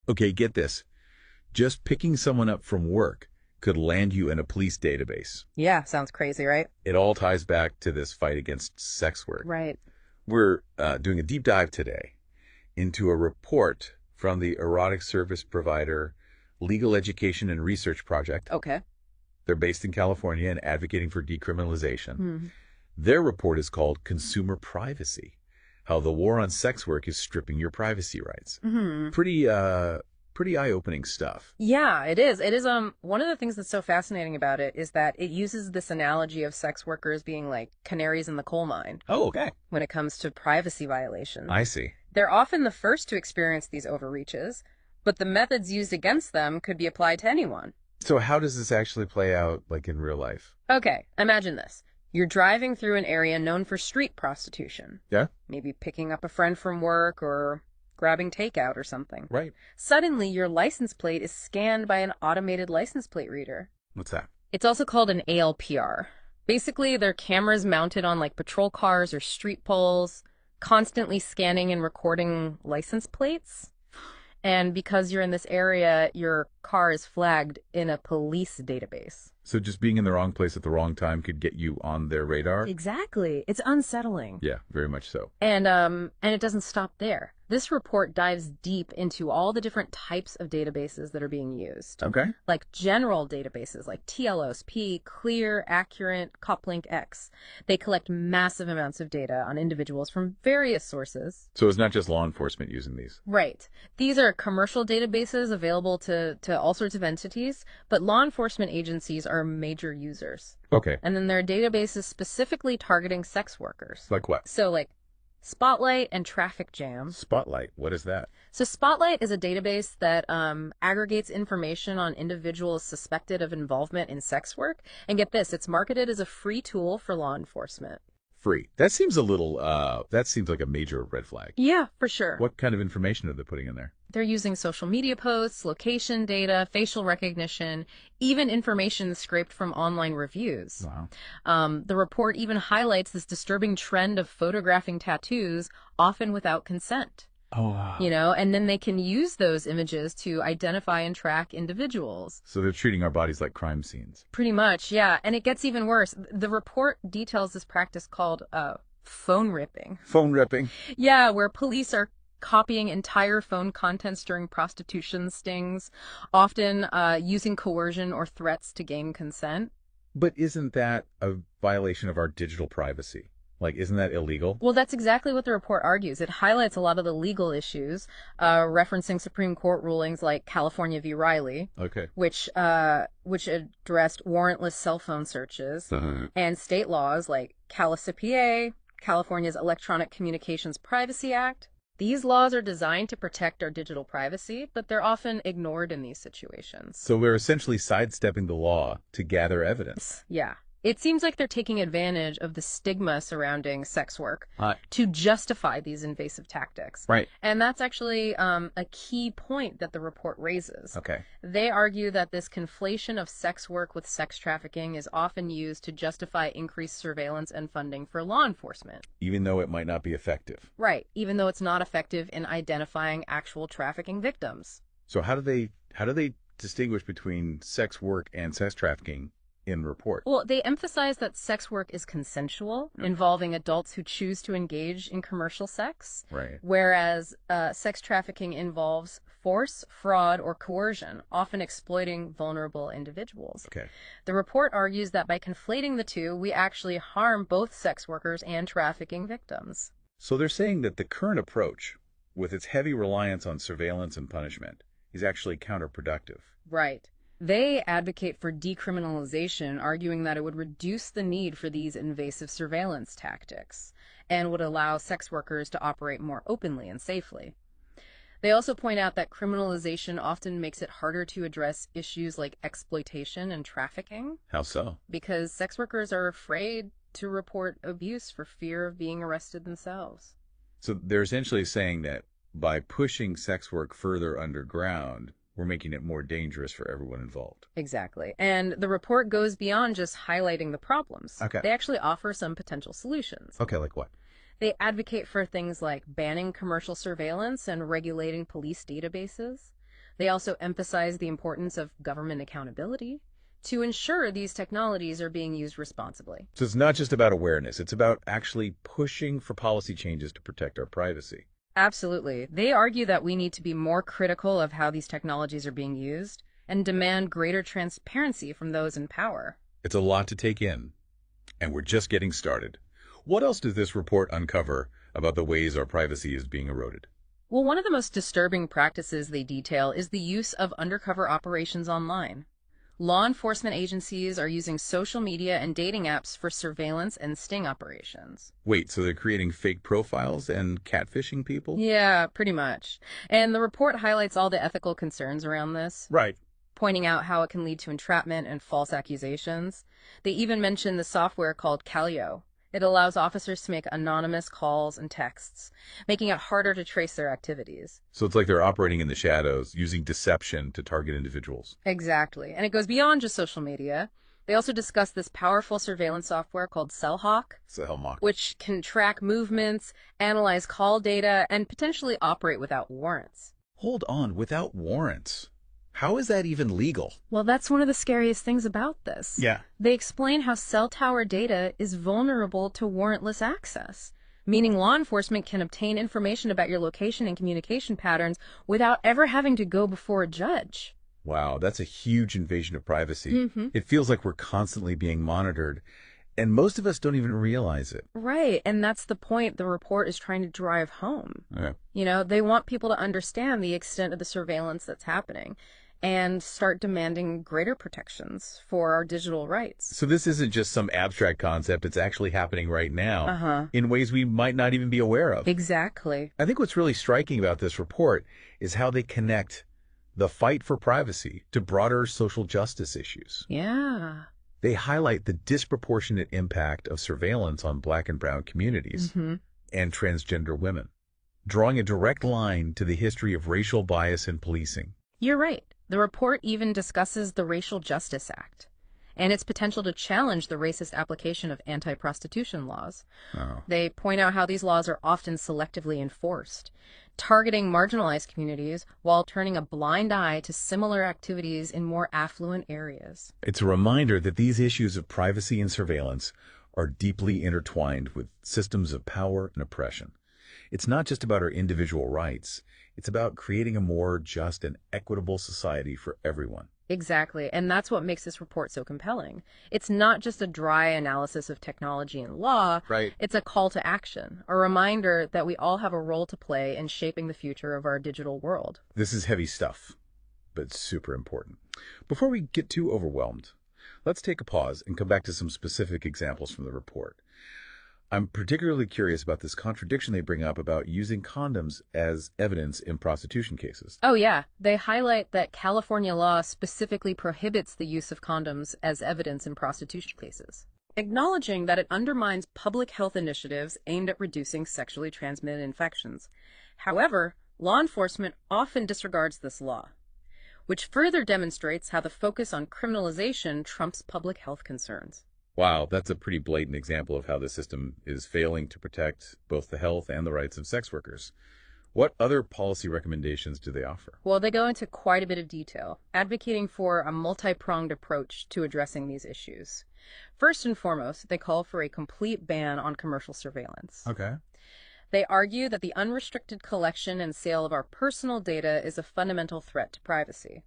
Okay, get this. Just picking someone up from work could land you in a police database. Yeah, sounds crazy, right? It all ties back to this fight against sex work. Right. We're doing a deep dive today into a report from the Erotic Service Provider Legal Education and Research Project. Okay. They're based in California and advocating for decriminalization. Hmm. Their report is called Consumer Privacy, How the War on Sex Work is Stripping Your Privacy Rights. Hmm. Pretty eye-opening stuff. Yeah, it is. It is one of the things that's so fascinating about it is that it uses this analogy of sex workers being like canaries in the coal mine Oh, okay. when it comes to privacy violations. I see. They're often the first to experience these overreaches, but the methods used against them could be applied to anyone. So how does this actually play out, like in real life? Okay, imagine this. You're driving through an area known for street prostitution. Yeah? Maybe picking up a friend from work or grabbing takeout or something. Right. Suddenly, your license plate is scanned by an automated license plate reader. What's that? It's also called an ALPR. Basically, they're cameras mounted on like patrol cars or street poles, constantly scanning and recording license plates. And because you're in this area, your car is flagged in a police database. So just being in the wrong place at the wrong time could get you on their radar? Exactly. It's unsettling. Yeah, very much so. And it doesn't stop there. This report dives deep into all the different types of databases that are being used. Okay. Like general databases like TLOSP, Clear, Accurate, Coplink X. They collect massive amounts of data on individuals from various sources. So it's not just law enforcement using these. Right. These are commercial databases available to all sorts of entities, but law enforcement agencies are major users. Okay. And then there are databases specifically targeting sex workers. Like what? So like Spotlight and Traffic Jam. Spotlight. What is that? So Spotlight is a database that aggregates information on individuals suspected of involvement in sex work. And get this, it's marketed as a free tool for law enforcement. Free. That seems a little, that seems like a major red flag. Yeah, for sure. What kind of information are they putting in there? They're using social media posts, location data, facial recognition, even information scraped from online reviews. Wow. The report even highlights this disturbing trend of photographing tattoos, often without consent. Oh, wow. You know, and then they can use those images to identify and track individuals. So they're treating our bodies like crime scenes. Pretty much, yeah. And it gets even worse. The report details this practice called phone ripping. Phone ripping. Yeah, where police are copying entire phone contents during prostitution stings, often using coercion or threats to gain consent. But isn't that a violation of our digital privacy? Like, isn't that illegal? Well, that's exactly what the report argues. It highlights a lot of the legal issues, referencing Supreme Court rulings like California v. Riley, Okay. which addressed warrantless cell phone searches, and state laws like CalICPA, California's Electronic Communications Privacy Act. These laws are designed to protect our digital privacy, but they're often ignored in these situations. So we're essentially sidestepping the law to gather evidence. Yeah. It seems like they're taking advantage of the stigma surrounding sex work Uh, to justify these invasive tactics. Right. And that's actually a key point that the report raises. Okay. They argue that this conflation of sex work with sex trafficking is often used to justify increased surveillance and funding for law enforcement. Even though it might not be effective. Right, even though it's not effective in identifying actual trafficking victims. So how do they distinguish between sex work and sex trafficking in the report? Well, they emphasize that sex work is consensual, involving adults who choose to engage in commercial sex, Right. whereas sex trafficking involves force, fraud, or coercion, often exploiting vulnerable individuals. Okay. The report argues that by conflating the two, we actually harm both sex workers and trafficking victims. So they're saying that the current approach, with its heavy reliance on surveillance and punishment, is actually counterproductive. Right. They advocate for decriminalization, arguing that it would reduce the need for these invasive surveillance tactics and would allow sex workers to operate more openly and safely. They also point out that criminalization often makes it harder to address issues like exploitation and trafficking How so? because sex workers are afraid to report abuse for fear of being arrested themselves. So they're essentially saying that by pushing sex work further underground, we're making it more dangerous for everyone involved. Exactly. And the report goes beyond just highlighting the problems. Okay. They actually offer some potential solutions. Okay, like what? They advocate for things like banning commercial surveillance and regulating police databases. They also emphasize the importance of government accountability to ensure these technologies are being used responsibly. So it's not just about awareness, it's about actually pushing for policy changes to protect our privacy. Absolutely. They argue that we need to be more critical of how these technologies are being used and demand greater transparency from those in power. It's a lot to take in, and we're just getting started. What else does this report uncover about the ways our privacy is being eroded? Well, one of the most disturbing practices they detail is the use of undercover operations online. Law enforcement agencies are using social media and dating apps for surveillance and sting operations. Wait, so they're creating fake profiles and catfishing people? Yeah, pretty much. And the report highlights all the ethical concerns around this, Right. pointing out how it can lead to entrapment and false accusations. They even mention the software called Callio. It allows officers to make anonymous calls and texts, making it harder to trace their activities. So it's like they're operating in the shadows, using deception to target individuals. Exactly. And it goes beyond just social media. They also discuss this powerful surveillance software called Cellhawk, So hellmock. which can track movements, analyze call data, and potentially operate without warrants. Hold on, without warrants. How is that even legal? Well, that's one of the scariest things about this. Yeah. They explain how cell tower data is vulnerable to warrantless access, meaning law enforcement can obtain information about your location and communication patterns without ever having to go before a judge. Wow, that's a huge invasion of privacy. Mm-hmm. It feels like we're constantly being monitored, and most of us don't even realize it. Right, and that's the point the report is trying to drive home. Okay. You know, they want people to understand the extent of the surveillance that's happening and start demanding greater protections for our digital rights. So this isn't just some abstract concept, it's actually happening right now Uh-huh. in ways we might not even be aware of. Exactly. I think what's really striking about this report is how they connect the fight for privacy to broader social justice issues. Yeah. They highlight the disproportionate impact of surveillance on Black and brown communities Mm-hmm. and transgender women, drawing a direct line to the history of racial bias in policing. You're right. The report even discusses the Racial Justice Act and its potential to challenge the racist application of anti-prostitution laws. Oh. They point out how these laws are often selectively enforced, targeting marginalized communities while turning a blind eye to similar activities in more affluent areas. It's a reminder that these issues of privacy and surveillance are deeply intertwined with systems of power and oppression. It's not just about our individual rights. It's about creating a more just and equitable society for everyone. Exactly, and that's what makes this report so compelling. It's not just a dry analysis of technology and law. Right. It's a call to action, a reminder that we all have a role to play in shaping the future of our digital world. This is heavy stuff, but super important. Before we get too overwhelmed, let's take a pause and come back to some specific examples from the report. I'm particularly curious about this contradiction they bring up about using condoms as evidence in prostitution cases. Oh, yeah. They highlight that California law specifically prohibits the use of condoms as evidence in prostitution cases, acknowledging that it undermines public health initiatives aimed at reducing sexually transmitted infections. However, law enforcement often disregards this law, which further demonstrates how the focus on criminalization trumps public health concerns. Wow, that's a pretty blatant example of how the system is failing to protect both the health and the rights of sex workers. What other policy recommendations do they offer? Well, they go into quite a bit of detail, advocating for a multi-pronged approach to addressing these issues. First and foremost, they call for a complete ban on commercial surveillance. Okay. They argue that the unrestricted collection and sale of our personal data is a fundamental threat to privacy.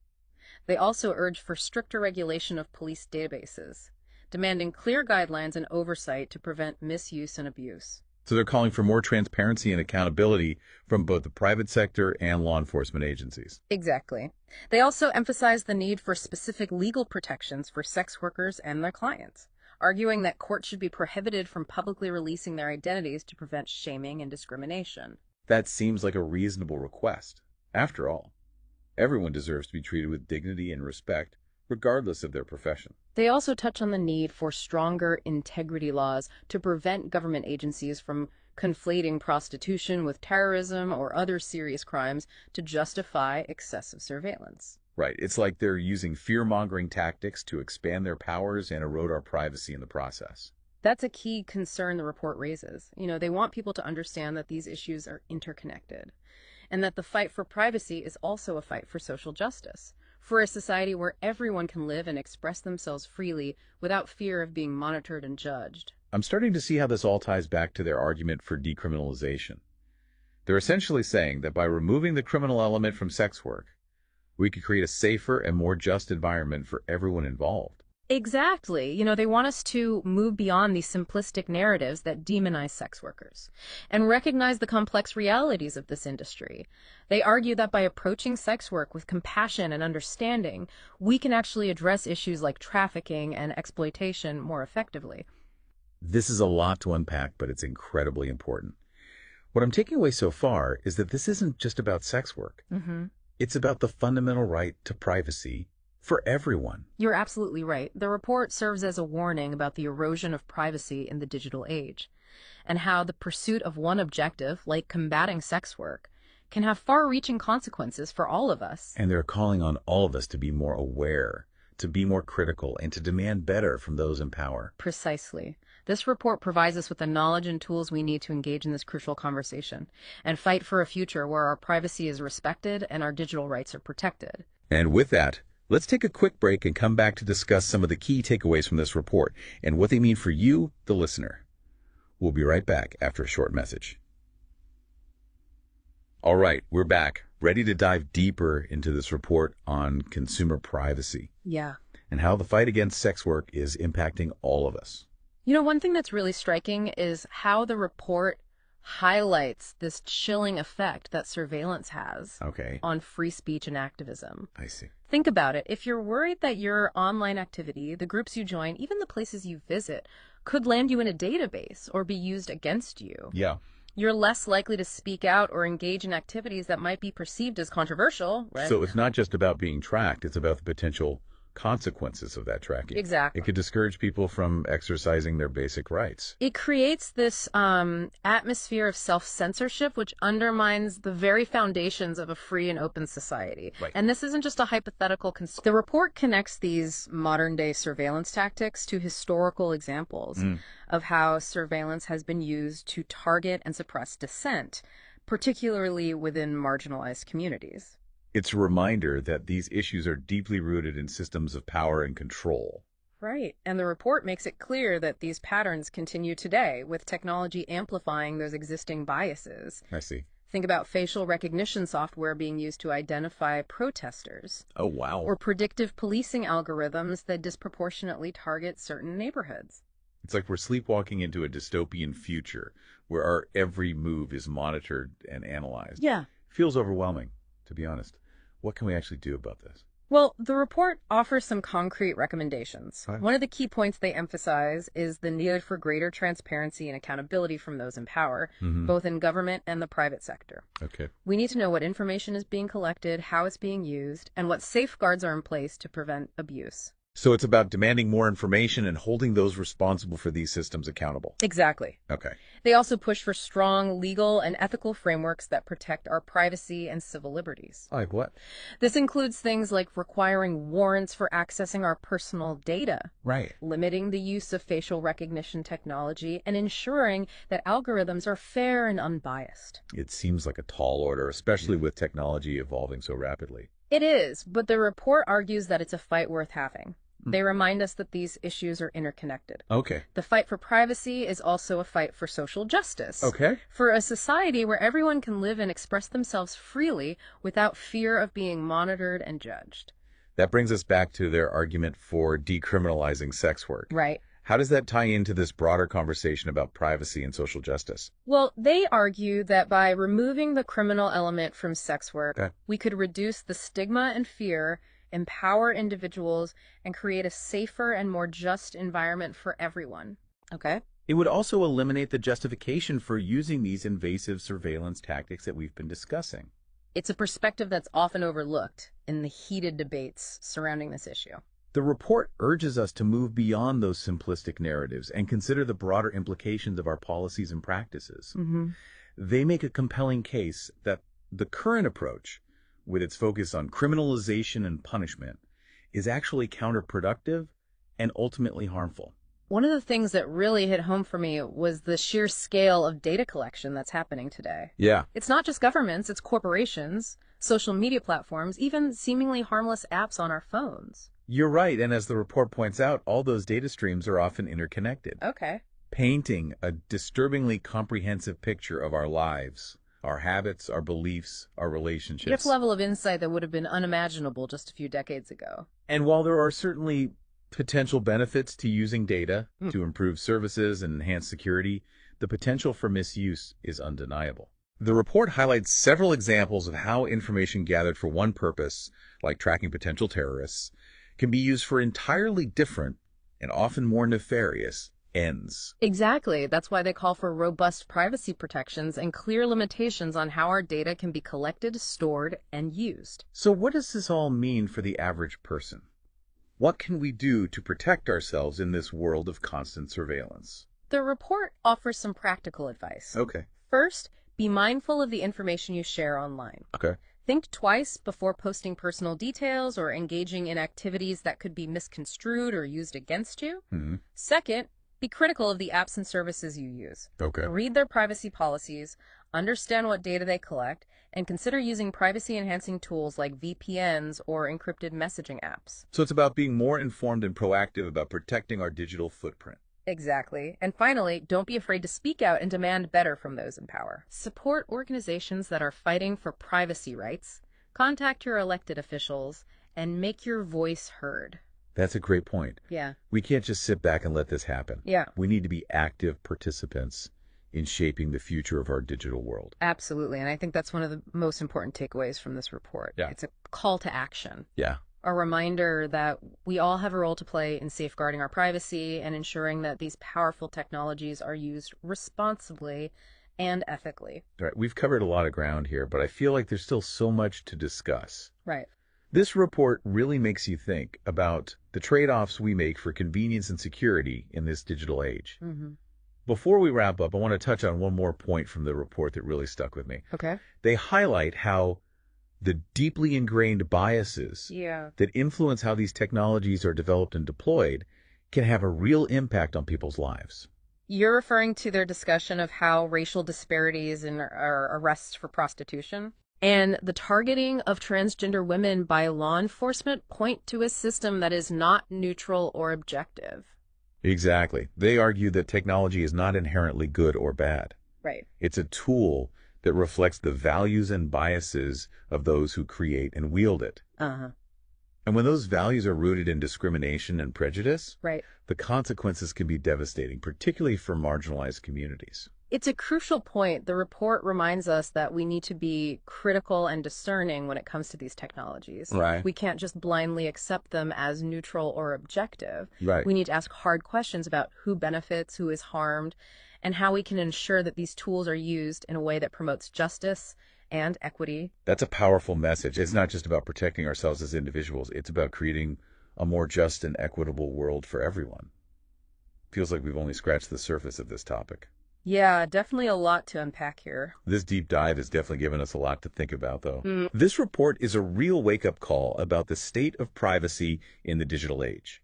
They also urge for stricter regulation of police databases, demanding clear guidelines and oversight to prevent misuse and abuse. So they're calling for more transparency and accountability from both the private sector and law enforcement agencies. Exactly. They also emphasize the need for specific legal protections for sex workers and their clients, arguing that courts should be prohibited from publicly releasing their identities to prevent shaming and discrimination. That seems like a reasonable request. After all, everyone deserves to be treated with dignity and respect, regardless of their profession. They also touch on the need for stronger integrity laws to prevent government agencies from conflating prostitution with terrorism or other serious crimes to justify excessive surveillance. Right. It's like they're using fear-mongering tactics to expand their powers and erode our privacy in the process. That's a key concern the report raises. They want people to understand that these issues are interconnected and that the fight for privacy is also a fight for social justice, for a society where everyone can live and express themselves freely without fear of being monitored and judged. I'm starting to see how this all ties back to their argument for decriminalization. They're essentially saying that by removing the criminal element from sex work, we could create a safer and more just environment for everyone involved. Exactly. You know, they want us to move beyond these simplistic narratives that demonize sex workers and recognize the complex realities of this industry. They argue that by approaching sex work with compassion and understanding, we can actually address issues like trafficking and exploitation more effectively. This is a lot to unpack, but it's incredibly important. What I'm taking away so far is that this isn't just about sex work. It's about the fundamental right to privacy for everyone. You're absolutely right. The report serves as a warning about the erosion of privacy in the digital age, and how the pursuit of one objective, like combating sex work, can have far-reaching consequences for all of us. And they're calling on all of us to be more aware, to be more critical, and to demand better from those in power. Precisely. This report provides us with the knowledge and tools we need to engage in this crucial conversation and fight for a future where our privacy is respected and our digital rights are protected. And with that, let's take a quick break and come back to discuss some of the key takeaways from this report and what they mean for you, the listener. We'll be right back after a short message. All right, we're back, ready to dive deeper into this report on consumer privacy. Yeah. And how the fight against sex work is impacting all of us. You know, one thing that's really striking is how the report highlights this chilling effect that surveillance has on free speech and activism. I see. Think about it. If you're worried that your online activity, the groups you join, even the places you visit, could land you in a database or be used against you, you're less likely to speak out or engage in activities that might be perceived as controversial, right? So it's not just about being tracked, it's about the potential consequences of that tracking. Exactly. It could discourage people from exercising their basic rights. It creates this atmosphere of self-censorship, which undermines the very foundations of a free and open society. Right. And this isn't just a hypothetical concern. The report connects these modern-day surveillance tactics to historical examples of how surveillance has been used to target and suppress dissent, particularly within marginalized communities. It's a reminder that these issues are deeply rooted in systems of power and control. Right. And the report makes it clear that these patterns continue today, with technology amplifying those existing biases. I see. Think about facial recognition software being used to identify protesters. Oh, wow. Or predictive policing algorithms that disproportionately target certain neighborhoods. It's like we're sleepwalking into a dystopian future where our every move is monitored and analyzed. Yeah. Feels overwhelming, to be honest. What can we actually do about this? Well, the report offers some concrete recommendations. Right. One of the key points they emphasize is the need for greater transparency and accountability from those in power, both in government and the private sector. Okay. We need to know what information is being collected, how it's being used, and what safeguards are in place to prevent abuse. So it's about demanding more information and holding those responsible for these systems accountable. Exactly. Okay. They also push for strong legal and ethical frameworks that protect our privacy and civil liberties. Like what? This includes things like requiring warrants for accessing our personal data, Right. limiting the use of facial recognition technology, and ensuring that algorithms are fair and unbiased. It seems like a tall order, especially with technology evolving so rapidly. It is, but the report argues that it's a fight worth having. They remind us that these issues are interconnected. Okay. The fight for privacy is also a fight for social justice. Okay. For a society where everyone can live and express themselves freely without fear of being monitored and judged. That brings us back to their argument for decriminalizing sex work. Right. How does that tie into this broader conversation about privacy and social justice? Well, they argue that by removing the criminal element from sex work, we could reduce the stigma and fear, empower individuals, and create a safer and more just environment for everyone. Okay? It would also eliminate the justification for using these invasive surveillance tactics that we've been discussing. It's a perspective that's often overlooked in the heated debates surrounding this issue. The report urges us to move beyond those simplistic narratives and consider the broader implications of our policies and practices. They make a compelling case that the current approach, with its focus on criminalization and punishment, is actually counterproductive and ultimately harmful. One of the things that really hit home for me was the sheer scale of data collection that's happening today. Yeah. It's not just governments, it's corporations, social media platforms, even seemingly harmless apps on our phones. You're right, and as the report points out, all those data streams are often interconnected, Okay. painting a disturbingly comprehensive picture of our lives, our habits, our beliefs, our You have relationships. a level of insight that would have been unimaginable just a few decades ago. And while there are certainly potential benefits to using data to improve services and enhance security, the potential for misuse is undeniable. The report highlights several examples of how information gathered for one purpose, like tracking potential terrorists, can be used for entirely different and often more nefarious ends. Exactly. That's why they call for robust privacy protections and clear limitations on how our data can be collected, stored, and used. So what does this all mean for the average person? What can we do to protect ourselves in this world of constant surveillance? The report offers some practical advice. Okay. First, be mindful of the information you share online. Okay. Think twice before posting personal details or engaging in activities that could be misconstrued or used against you. Second, be critical of the apps and services you use. Okay. Read their privacy policies, understand what data they collect, and consider using privacy-enhancing tools like VPNs or encrypted messaging apps. So it's about being more informed and proactive about protecting our digital footprint. Exactly. And finally, don't be afraid to speak out and demand better from those in power. Support organizations that are fighting for privacy rights, contact your elected officials, and make your voice heard. That's a great point. Yeah. We can't just sit back and let this happen. Yeah. We need to be active participants in shaping the future of our digital world. Absolutely. And I think that's one of the most important takeaways from this report. Yeah. It's a call to action. Yeah. A reminder that we all have a role to play in safeguarding our privacy and ensuring that these powerful technologies are used responsibly and ethically. All right. We've covered a lot of ground here, but I feel like there's still so much to discuss. Right. This report really makes you think about the trade-offs we make for convenience and security in this digital age. Mm-hmm. Before we wrap up, I want to touch on one more point from the report that really stuck with me. Okay. They highlight how the deeply ingrained biases Yeah. that influence how these technologies are developed and deployed can have a real impact on people's lives. You're referring to their discussion of how racial disparities in our arrests for prostitution and the targeting of transgender women by law enforcement point to a system that is not neutral or objective. Exactly. They argue that technology is not inherently good or bad. Right. It's a tool that reflects the values and biases of those who create and wield it. Uh-huh. And when those values are rooted in discrimination and prejudice, Right. the consequences can be devastating, particularly for marginalized communities. It's a crucial point. The report reminds us that we need to be critical and discerning when it comes to these technologies. Right. We can't just blindly accept them as neutral or objective. Right. We need to ask hard questions about who benefits, who is harmed, and how we can ensure that these tools are used in a way that promotes justice and equity. That's a powerful message. It's not just about protecting ourselves as individuals. It's about creating a more just and equitable world for everyone. Feels like we've only scratched the surface of this topic. Yeah, definitely a lot to unpack here. This deep dive has definitely given us a lot to think about, though. This report is a real wake-up call about the state of privacy in the digital age.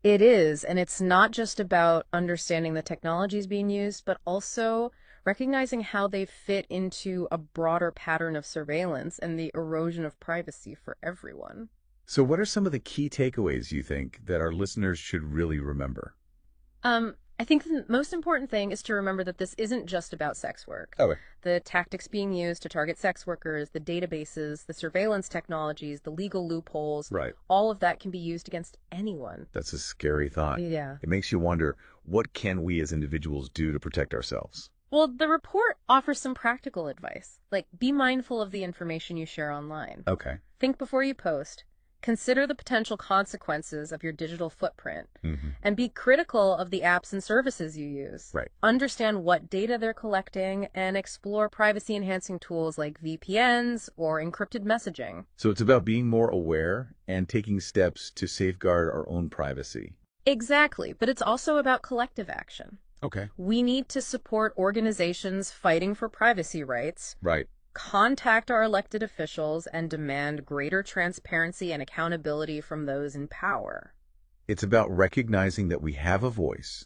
It is, and it's not just about understanding the technologies being used, but also recognizing how they fit into a broader pattern of surveillance and the erosion of privacy for everyone. So what are some of the key takeaways you think that our listeners should really remember? I think the most important thing is to remember that this isn't just about sex work. Okay. The tactics being used to target sex workers, the databases, the surveillance technologies, the legal loopholes, Right. all of that can be used against anyone. That's a scary thought. Yeah. It makes you wonder, what can we as individuals do to protect ourselves? Well, the report offers some practical advice, like be mindful of the information you share online. Okay. Think before you post. Consider the potential consequences of your digital footprint, and be critical of the apps and services you use. Right. Understand what data they're collecting and explore privacy-enhancing tools like VPNs or encrypted messaging. So it's about being more aware and taking steps to safeguard our own privacy. Exactly, but it's also about collective action. Okay. We need to support organizations fighting for privacy rights, Right. contact our elected officials, and demand greater transparency and accountability from those in power. It's about recognizing that we have a voice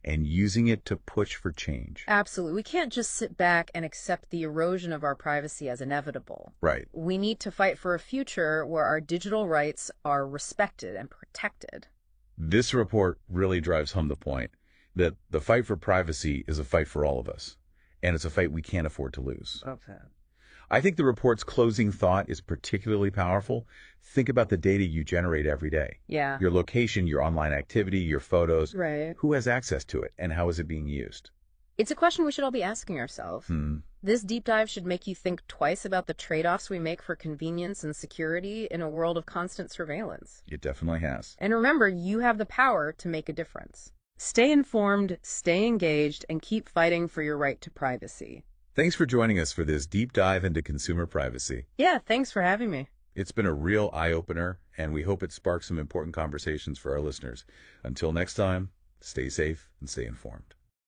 and using it to push for change. Absolutely. We can't just sit back and accept the erosion of our privacy as inevitable. Right. We need to fight for a future where our digital rights are respected and protected. This report really drives home the point that the fight for privacy is a fight for all of us, and it's a fight we can't afford to lose. Okay. I think the report's closing thought is particularly powerful. Think about the data you generate every day. Yeah. Your location, your online activity, your photos. Right. Who has access to it, and how is it being used? It's a question we should all be asking ourselves. This deep dive should make you think twice about the trade-offs we make for convenience and security in a world of constant surveillance. It definitely has. And remember, you have the power to make a difference. Stay informed, stay engaged, and keep fighting for your right to privacy. Thanks for joining us for this deep dive into consumer privacy. Yeah, thanks for having me. It's been a real eye-opener, and we hope it sparks some important conversations for our listeners. Until next time, stay safe and stay informed.